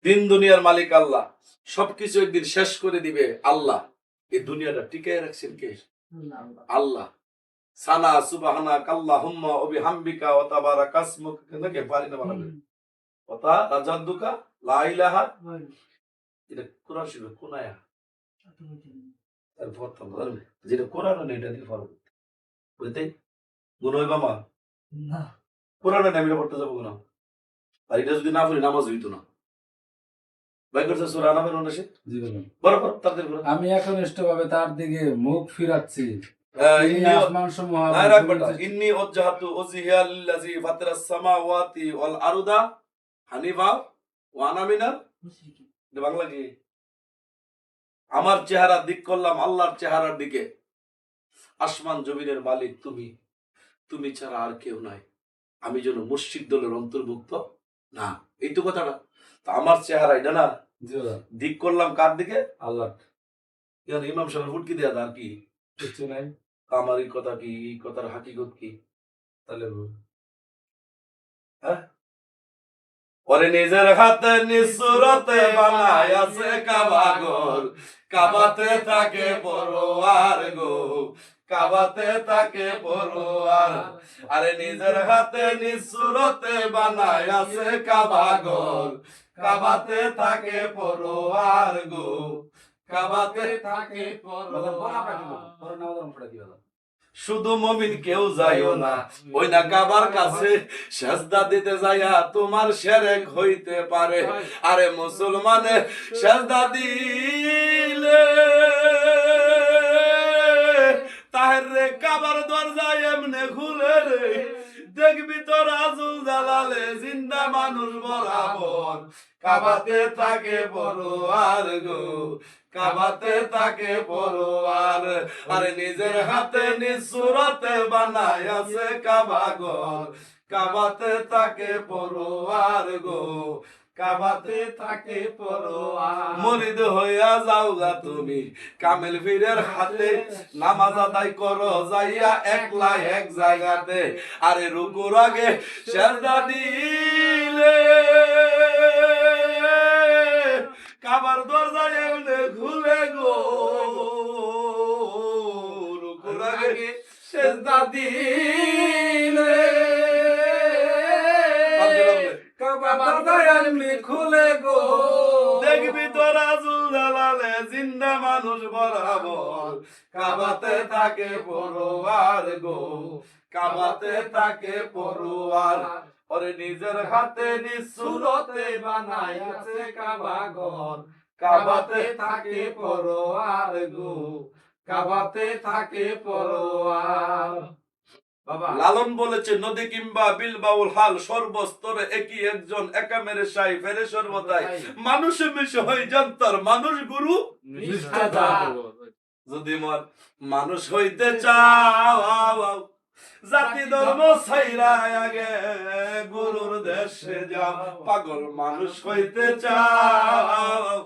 দিন দুনিয়ার মালিক আল্লাহ, সবকিছু একদিন শেষ করে দিবে আল্লাহ। এই দুনিয়াটা টিকায় রাখছেন কে? আল্লাহ। সানা সুবহানাক আল্লাহুম্মা ওয়া বিহামদিকা ওয়া তাবারাকা ইসমুক, কেন পারি না বানাবে ওয়া তাজাদ্দুকা লা ইলাহা, এটা কোরআন শরীফ কোন আয়াত? আর প্রথম বলবে যেটা কোরআন নেই এটা দিয়ে পারবো বুঝতে মনে হয় বাবা না, কোরআনে নেই এটা পড়তে যাবো না। আর এটা যদি না পড়ি নামাজ হইতো না। আমি একনিষ্ঠভাবে তার দিকে মুখ ফিরাচ্ছি। ইন্নী ওয়াজ্জাহতু ওয়াজহিয়া লিল্লাযী ফাতারাস সামাওয়াতি ওয়াল আরদা হানিফা ওয়া আনা মিনাল মুশরিকিন। এটা বাংলা কি? আমার চেহারা দিক করলাম আল্লাহর চেহারার দিকে। আসমান জমিনের মালিক তুমি, তুমি ছাড়া আর কেউ নাই। আমি যেন মুশরিক দলের অন্তর্ভুক্ত না। এই তো কথাটা। তো আমার চেহারা এটা না, দিক করলাম কার দিকে? আল্লাহ। ইমাম সাহেব ফুটকি দেয়া আর কি কিছু নাই। আমার এই কথা কি, এই কথার হাকিকত কি? তাহলে হ্যাঁ, ওরে নিজের হাতে নিসুরতে বানায়াছে কাবা ঘর, কাবাতে থাকে পরোয়ার গো, কাবাতে থাকে পরোয়ার। আরে নিজের হাতে নিসুরতে বানায়াছে কাবা ঘর, কাবাতে থাকে পরোয়ার গো, কাবাতে থাকে পরোয়ার। শুধু মুমিন কেউ যাইও না ওই না কাবার কাছে, সেজদা দিতে যাইয়া তোমার শিরক হইতে পারে। আরে মুসলমানে সেজদা দিলে তাহের রে কাবার দরজা এমনে খুলে রে, দেখবি তো রাজুল জালালে জিন্দা মানুষ বরাবর, কাবাতে থাকে পরোয়ার গো, কাবাতে থাকে পরোয়ার। আরে নিজের হাতে নিসুরতে বানায়াছে কাবা ঘর, কাবাতে থাকে পরোয়ার গো, কাবাতে থাকে পরোয়ার। মুরিদ হইয়া যাওগা তুমি কামেল পীরের হাতে, নামাজ আদায় করো যাইয়া একলা এক জায়গাতে। আরে রুকুর আগে সেজদা দিলে কাবার দরজা এমনে খুলে গো, রুকুর আগে সেজদা দিলে কাবার দরজা এমনি খুলে গো, দেখবি তো রাজুল জালালে জিন্দা মানুষ বরাবর, কাবাতে থাকে পরোয়ার গো, কাবাতে থাকে পরোয়ার। ওরে নিজের হাতে নিসুরতে বানায়াছে কাবা ঘর, কাবাতে থাকে পরোয়ার গো, কাবাতে থাকে পরোয়ার। লালন বলেছে নদী কিংবা বিল বাউল হাল সর্বস্তরে একই একজন, একা মেরে সাই ফেরে সর্বদাই, মানুষে মিশে হয়ে জানতার মানুষ গুরু যদি মানুষ হইতে চাও, জাতি ধর্ম ছাইরা আগে গুরুর দেশে যাও। পাগল মানুষ হইতে চাও,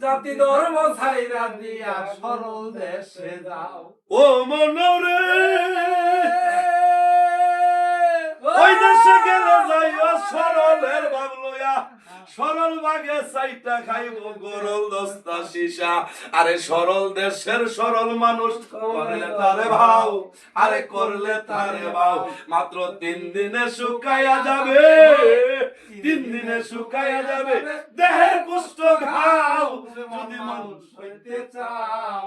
জাতি ধর্ম ছাইরা দিয়া সরল দেশে যাও। ও মনরে ওই দেশে গেলে যাইও সরলের ভাব লইয়া, সরল বাগে চাইটা খাইব গরল দস্তা সীসা। আরে সরল দেশের সরল মানুষ করলে তারে ভাও, আরে করলে তারে ভাও। মাত্র 3 দিনে শুকাইয়া যাবে, 3 দিনে শুকাইয়া যাবে দেহের কুষ্ঠ ঘাও। যদি মানুষ হইতে চাও,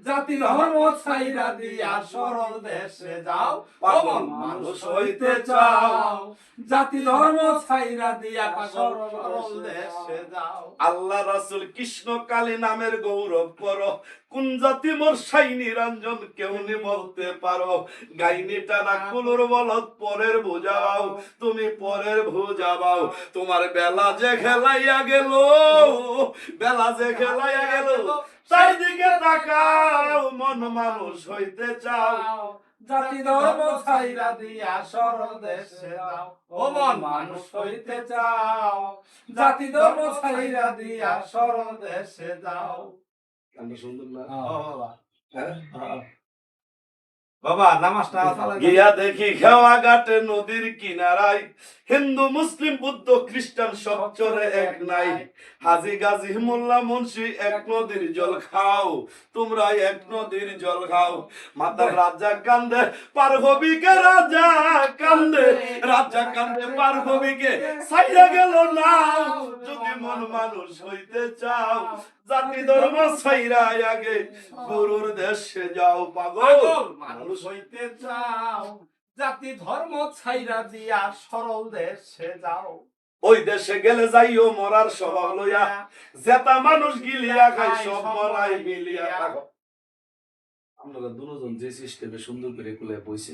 জাতি ধর্ম ছাইরা দিয়া সরল দেশে যাও। পাগল মানুষ হইতে চাও, জাতি ধর্ম ছাইরা দিয়া সরল দেশে যাও। আল্লাহ রাসূল কৃষ্ণ কালী নামের গৌরব করো, কোন জাতি মোর সাই নিরঞ্জন কেউ নি বলতে পারো। গাইনি টানা কুলুর বলত পরের বুঝাও, তুমি পরের বুঝাও। তোমার বেলা যে খেলাইয়া গেল, বেলা যে খেলাইয়া গেল, চারদিকে তাকাও মন মানুষ হইতে চাও। জাতি ধর্ম ছাইরা দিয়া সরল দেশে যাও। ও মন মানুষ হইতে চাও, জাতি ধর্ম ছাইরা দিয়া সরল দেশে যাও। সুন্দর না? বাবা নামাজটা গিয়া দেখি খেওয়া ঘাটে নদীর কিনারায় হিন্দু মুসলিম বুদ্ধ খ্রিস্টান সব চরে এক নাই হাজি গাজী মোল্লা মুন্সি এক নদীর জল খাও তোমরা এক নদীর জল খাও মাতার রাজা কান্দে পার হবি কে রাজা কান্দে রাজা কান্দে পার হবি কে সাইরা গেল নাও যদি মন মানুষ হইতে চাও জাতি ধর্ম সাইরা আগে গুরুর দেশে যাও পাগল মানুষ হইতে চাও জাতি ধর্ম ছাইরা দিয়া সরল দেশে যাও ওই দেশে গেলে যাইও মরার স্বভাব লইয়া জেতা মানুষ গিলিয়া খাই সব মরাই মিলিয়া থাকো আপনারা দুজন যে সিস্টেমে সুন্দর করে কুলে বইছে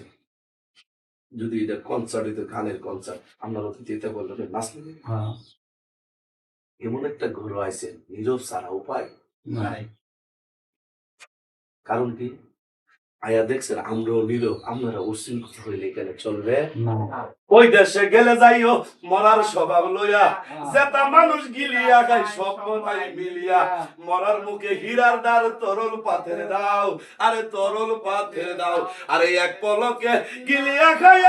যদি এটা কনসার্ট হইতো গানের কনসার্ট আপনারা তো যেতে বললেন নাচলে এমন একটা ঘর আইছেন নীরব সারা উপায় নাই কারণ কি আয়া দেখছেন আমরাও নীরব আপনারা উশৃঙ্খল হইলে এখানে চলবে ওই দেশে গেলে যাইও মরার স্বভাব লইয়া জেতা মানুষ গিলিয়া খাই সব মনাই মিলিয়া মরার মুখে হীরার দ্বার তরল পাথর দাও আরে তরল পাথর দাও আরে এক পলকে গিলিয়া খাই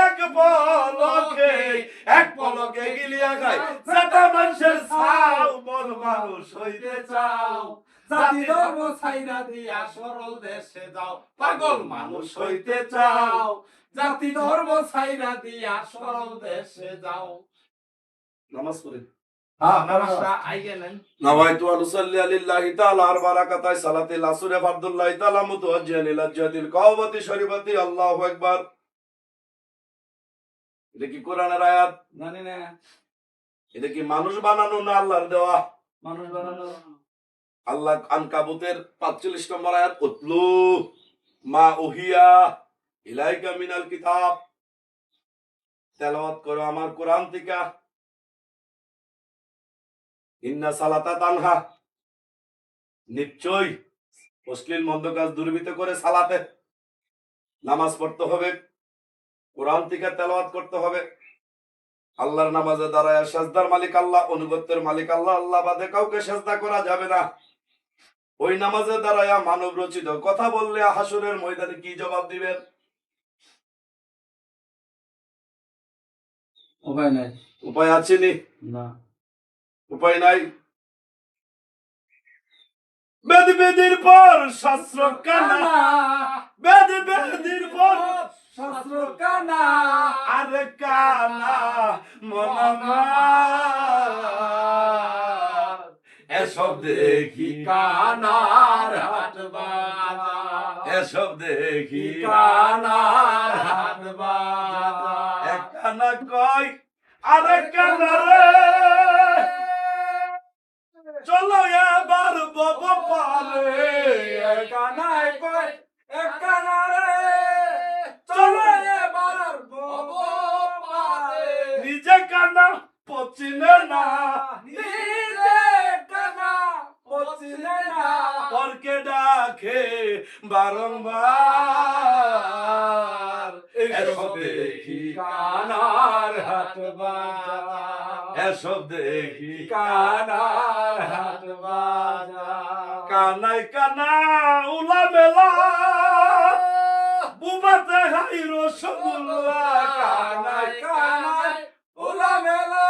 এক পলকে গিলিয়া খাই জেতা মানুষের ছাও মন মানুষ হইতে চাও জাতি ধর্ম ছাইরা দিয়া সরল দেশে যাও পাগল মানুষ হইতে চাও জাতি ধর্ম ছাইরা দিয়া সরল দেশে যাও নামাজ পড়ে নামাজটা আইগে নেন نويت أن أصلي لله تعالى أربع ركعتي صلاة العصر فرض الله تعالى متوجها إلى جهة الكعبة الشريفة الله أكبر এটা কি কোরআনের আয়াত জানি না এটা কি মানুষ বানানো না আল্লাহর দেওয়া মানুষ বানানো আল্লাহ আনকাবুতের 45 নম্বর আয়াত উতলু মা উহিয়া ইলাইকা মিনাল কিতাব তেলাওয়াত করো আমার কোরআন থেকে ইন্না সালাতা তানহা নিশ্চয় অশ্লীল মন্দ কাজ দূরীভূত করে সালাতে নামাজ পড়তে হবে কোরআন থেকে তেলাওয়াত করতে হবে আল্লাহর নামাজে দাঁড়ায় সাজদার মালিক আল্লাহ অনুগত্যের মালিক আল্লাহ আল্লাহ বাদে কাউকে সাজদা করা যাবে না ওই নামাজে দাঁড়ায় মানব রচিত কথা বললে হাসরের ময়দানে কি জবাব দিবেন উপায় নাই উপায় আছে নি না উপায় নাই বেদ বেদির পর শাস্ত্র কানা বেদ বেদির পর শাস্ত্র কানা আরে কানা মনামার এসব দেখি কানার হাট বাজার এসব দেখি কানার হাট বাজার এক কানা কয় আরে কানা রে চলো এবার বব পারে কানায় কয় কানারে চলো এবার বব পারে নিজে কানা পচিনে না নিজে কানা পচিনে না পরকে ডাকে বারংবার এসব দেখি কানার হাট বাজার এসব দেখি কানার হাট বাজার কানাই কানা উলা মেলা বুবাতে হাই রসগোল্লা কানায় কানায় ওলা মেলা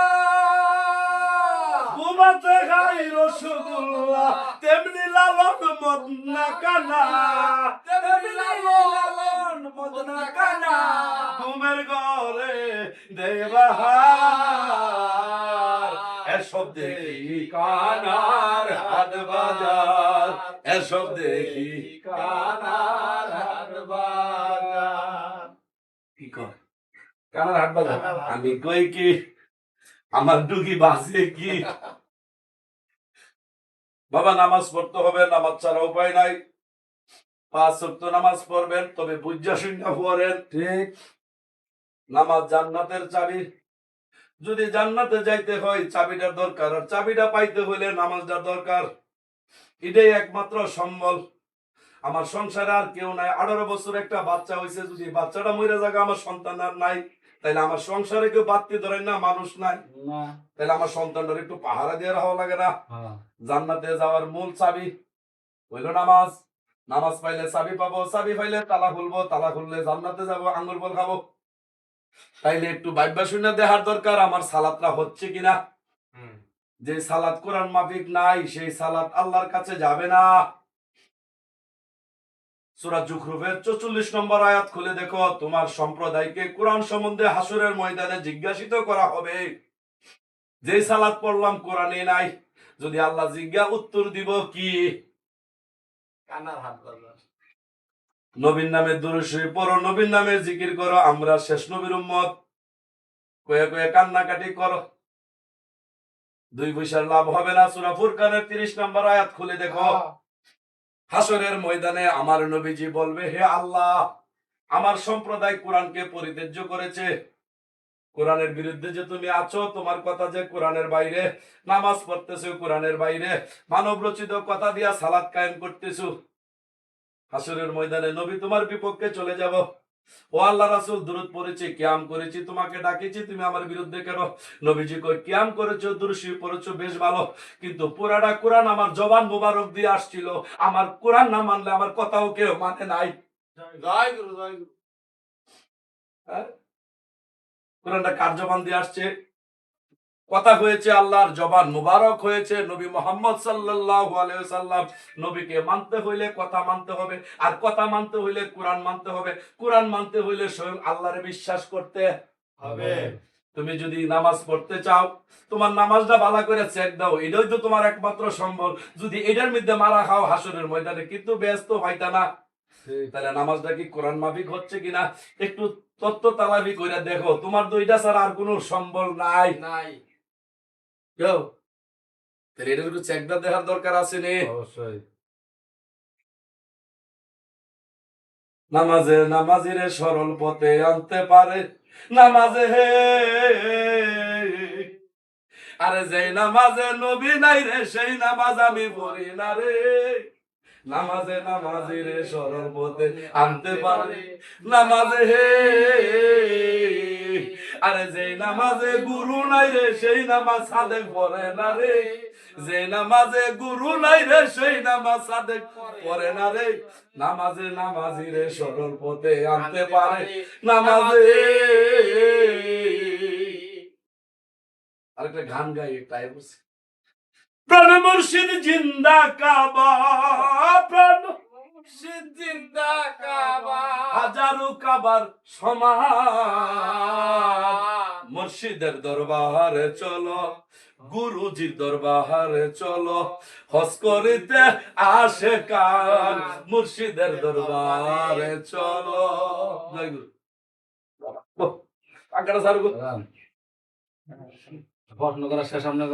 বুবাতে হাই রসগোল্লা তেমনি লালন মদনা কানা তেমনি লালন মদনা কানা ঘুমের ঘরে দেবাহার এসব দেখি কানার হাট বাজার এসব দেখি কানার হাট বাজার কি কর কানার হাট বাজার আমি কই কি আমার ডুগি বাজে কি বাবা নামাজ পড়তে হবে নামাজ ছাড়া উপায় নাই 5 ওয়াক্ত নামাজ পড়বেন তবে বুঝা শুনা পড়েন ঠিক নামাজ জান্নাতের চাবি যদি জান্নাতে যাইতে হয় চাবিটার দরকার আর চাবিটা পাইতে হইলে নামাজটা দরকার এটাই একমাত্র সম্বল আমার সংসারে আর কেউ নাই 18 বছর একটা বাচ্চা হইছে যদি বাচ্চাটা মরে যাবে আমার সন্তান আর নাই তাইলে আমার সংসারে কেউ বাড়তে ধরেন না মানুষ নাই না তাহলে আমার সন্তানটার একটু পাহারা দিয়ে রাখা লাগে না হ্যাঁ জান্নাতে যাওয়ার মূল চাবি হইল নামাজ নামাজ পাইলে চাবি পাবো, চাবি পাইলে তালা খুলবো, তালা খুললে জান্নাতে যাবো, আঙ্গুর ফল খাবো। তাইলে একটু ভাইবা শুনে দেখার দরকার আমার সালাতটা হচ্ছে কিনা। যে সালাত কোরআন মাফিক নাই সেই সালাত আল্লাহর কাছে যাবে না। সূরা জুখরুফের 44 নম্বর আয়াত খুলে দেখো, তোমার সম্প্রদায়কে কোরআন সম্বন্ধে হাসরের ময়দানে জিজ্ঞাসিত করা হবে। যে সালাত পড়লাম কোরআনে নাই, যদি আল্লাহ জিজ্ঞা উত্তর দিব কি? কানার হাত বাজার। নবীর নামে দুরূদ শরীফ পড়ো, নবীর নামে জিকির করো, আমরা শেষ নবীর উম্মত, কয়ে কয়ে কান্নাকাটি করো, 2 পয়সার লাভ হবে না। সূরা ফুরকানের 30 নম্বর আয়াত খুলে দেখো, হাসরের ময়দানে আমার নবীজি বলবে, হে আল্লাহ, আমার সম্প্রদায় কোরআনকে পরিত্যাজ্য করেছে, কোরআনের বিরুদ্ধে যে তুমি আছো, তোমার কথা যে কোরআনের বাইরে, নামাজ পড়তেছো কোরআনের বাইরে, মানব রচিত কথা দিয়া সালাত কায়েম করতেছো, হাসরের ময়দানে নবী তোমার বিপক্ষে চলে যাব। ও আল্লাহ রাসূল, দুরূদ পড়েছি, কিয়াম করেছি, তোমাকে ডাকেছি, তুমি আমার বিরুদ্ধে কেন? নবীজি কয়, কিয়াম করেছো, দুরূদ শরীফ পড়েছো, বেশ ভালো, কিন্তু পুরাটা কোরআন আমার জবান মোবারক দিয়ে আসছিল, আমার কোরআন না মানলে আমার কথাও কেউ মানে নাই। জয় গুরু, জয় গুরু। হ্যাঁ? কোরআনটা কার জবান দিয়ে আসছে? কথা হয়েছে আল্লাহর জবান মুবারক হয়েছে নবী মুহাম্মদ সাল্লাল্লাহু আলাইহি ওয়াসাল্লাম। নবীকে মানতে হইলে কথা মানতে হবে, আর কথা মানতে হইলে কোরআন মানতে হবে, কোরআন মানতে হইলে স্বয়ং আল্লাহরে বিশ্বাস করতে হবে। তুমি যদি নামাজ পড়তে চাও, তোমার নামাজটা ভালো করে চেক দাও, এটাই তো তোমার একমাত্র সম্বল। যদি এটার মধ্যে মারা খাও হাসরের ময়দানে কিন্তু ব্যস্ত হইতা না। তাহলে নামাজটা কি কোরআন মাফিক হচ্ছে কিনা একটু তত্ত্ব তালাবি করে দেখো, তোমার তো এটা ছাড়া আর কোনো সম্বল নাই। নাই। কেউ তাহলে এটার একটু চেকটা দেখার দরকার আছে নে। অবশ্যই। নামাজে নামাজিরে সরল পথে আনতে পারে, নামাজে হে, আরে যেই নামাজে নবী নাই রে সেই নামাজ আমি পড়ি না রে। নামাজে নামাজিরে সরল পথে আনতে পারে, নামাজে হে, আরে যেই নামাজে গুরু নাই রে সেই নামাজ সাদেক পড়ে না রে। যে নামাজে গুরু নাই রে সেই নামাজ সাদেক পড়ে না রে। নামাজে নামাজিরে সরল পথে আনতে পারে, নামাজে। আরেকটা গান গাই, তাই বলছি, প্রাণ মুর্শিদ জিন্দা কাবা, প্রাণ মুর্শিদ জিন্দা কাবা, হাজারো কাবার সমান। মুর্শিদের দরবারে চলো, গুরুজির দরবারে চলো, হজ করিতে আসে কান, মুর্শিদের দরবারে চলো। জয় গুরু। আকাটা সারগো প্রশ্ন করা শেষ আমরা